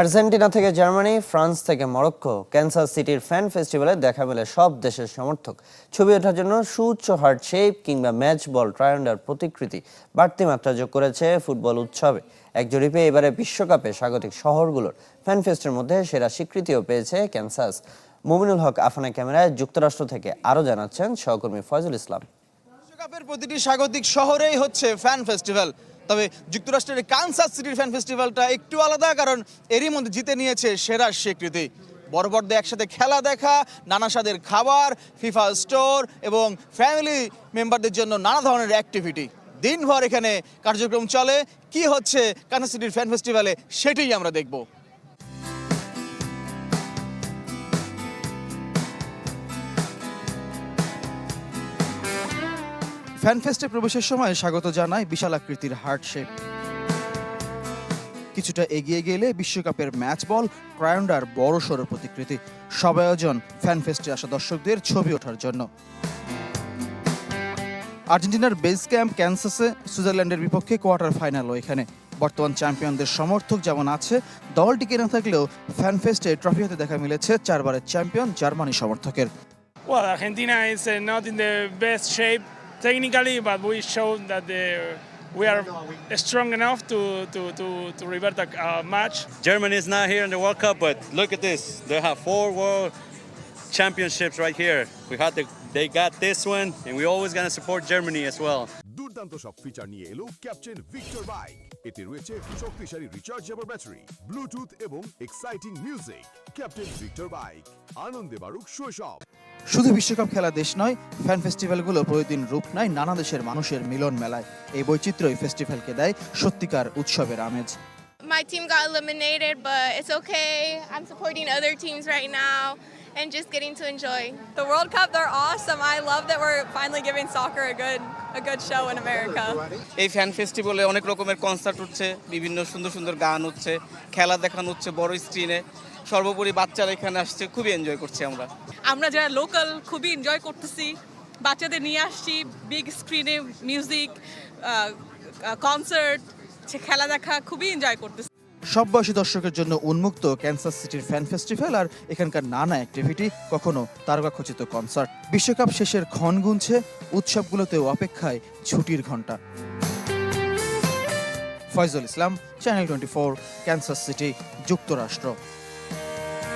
Argentina থেকে Germany, France থেকে Morocco, Kansas সিটির ফ্যান ফেস্টিভ্যালে দেখা মেলে সব দেশের সমর্থক। ছবি ওঠার জন্য সুউচ্চ হার্ট শেপ কিংবা ম্যাচ বল ট্রায়ান্ডার প্রতিকৃতি বাড়তি মাত্রা যোগ করেছে ফুটবল উৎসবে। এক জরিপে এবারে বিশ্বকাপে স্বাগতিক শহরগুলোর ফ্যান ফেস্টের মধ্যে সেরা স্বীকৃতিও পেয়েছে ক্যানসাস। মুমিনুল হক আফানা ক্যামেরায় যুক্তরাষ্ট্র থেকে আরও জানাচ্ছেন সহকর্মী ফয়জুল ইসলাম। বিশ্বকাপের প্রতিটি স্বাগতিক শহরেই হচ্ছে ফ্যান ফেস্টিভ্যাল, তবে যুক্তরাষ্ট্রের কানসাস সিটির ফ্যান ফেস্টিভ্যালটা একটু আলাদা, কারণ এরই মধ্যে জিতে নিয়েছে সেরা স্বীকৃতি। বড় বড়দের একসাথে খেলা দেখা, নানা স্বাদের খাবার, ফিফা স্টোর এবং ফ্যামিলি মেম্বারদের জন্য নানা ধরনের অ্যাক্টিভিটি। দিনভর এখানে কার্যক্রম চলে। কি হচ্ছে কানসাস সিটির ফ্যান ফেস্টিভ্যালে সেটাই আমরা দেখব। ফ্যানফেস্টে প্রবেশের সময় স্বাগত জানায় বিশাল আকৃতির হার্ট শেপ। কিছুটা এগিয়ে গেলে বিশ্বকাপের ম্যাচ বল ট্রায়ান্ডার বড় সড়ো প্রতিকৃতি। সব আয়োজন ফ্যানফেস্টে আসা দর্শকদের ছবি ওঠার জন্য। আর্জেন্টিনার বেস ক্যাম্প ক্যানসাসে সুইজারল্যান্ডের বিপক্ষে কোয়ার্টার ফাইনালও এখানে। বর্তমান চ্যাম্পিয়নদের সমর্থক যেমন আছে, দল টিকে না থাকলেও ফ্যানফেস্টে ট্রফি হাতে দেখা মিলেছে চারবারের চ্যাম্পিয়ন জার্মানি সমর্থকের। Well, Argentina is not in the best shape technically, but we showed that we are strong enough to revert a match. Germany is not here in the World Cup, but look at this. They have 4 world championships right here. They got this one, and we always gonna support Germany as well. দুর্দান্ত সব feature নিয়ে এলো captain Victor bike. এতে রয়েছে শক্তিশালী rechargeable battery, Bluetooth এবং exciting music. Captain Victor bike, আনন্দে বাড়ুক শৈশব। শুধু বিশ্বকাপ খেলা দেশ নয়, ফ্যান ফেস্টিভ্যালগুলো প্রতিদিন রূপ নেয় নানা দেশের মানুষের মিলন মেলায়। এই বৈচিত্র্যই ফেস্টিভ্যালকে দেয় সত্যিকার উৎসবের আমেজ। My team got eliminated, but it's okay. I'm supporting other teams right now and just getting to enjoy. The World Cup, they're awesome. I love that we're finally giving soccer a good show in America. এই fan ফেস্টিভ্যালে অনেক রকমের concert হচ্ছে, বিভিন্ন সুন্দর সুন্দর গান হচ্ছে, খেলা দেখানো হচ্ছে বড় স্ক্রিনে। সর্বোপরি বাচ্চারা এখানে আসছে, খুবই এনজয় করছি আমরা যারা লোকাল খুবই এনজয় করতেছি, বাচ্চাদের নিয়ে আসছি বিগ স্ক্রিনে, মিউজিক, কনসার্ট, খেলা দেখা, খুবই এনজয় করতেছি। সব বয়সী দর্শকের জন্য উন্মুক্ত ক্যানসাস সিটির ফ্যান ফেস্টিভ্যাল, আর এখানকার নানা অ্যাক্টিভিটি, কখনো তারকাখচিত কনসার্ট। বিশ্বকাপ শেষের ক্ষণ গুনছে, উৎসবগুলোতেও অপেক্ষায় ছুটির ঘণ্টা। ফয়জুল ইসলাম, চ্যানেল 24, ক্যানসাস সিটি, যুক্তরাষ্ট্র।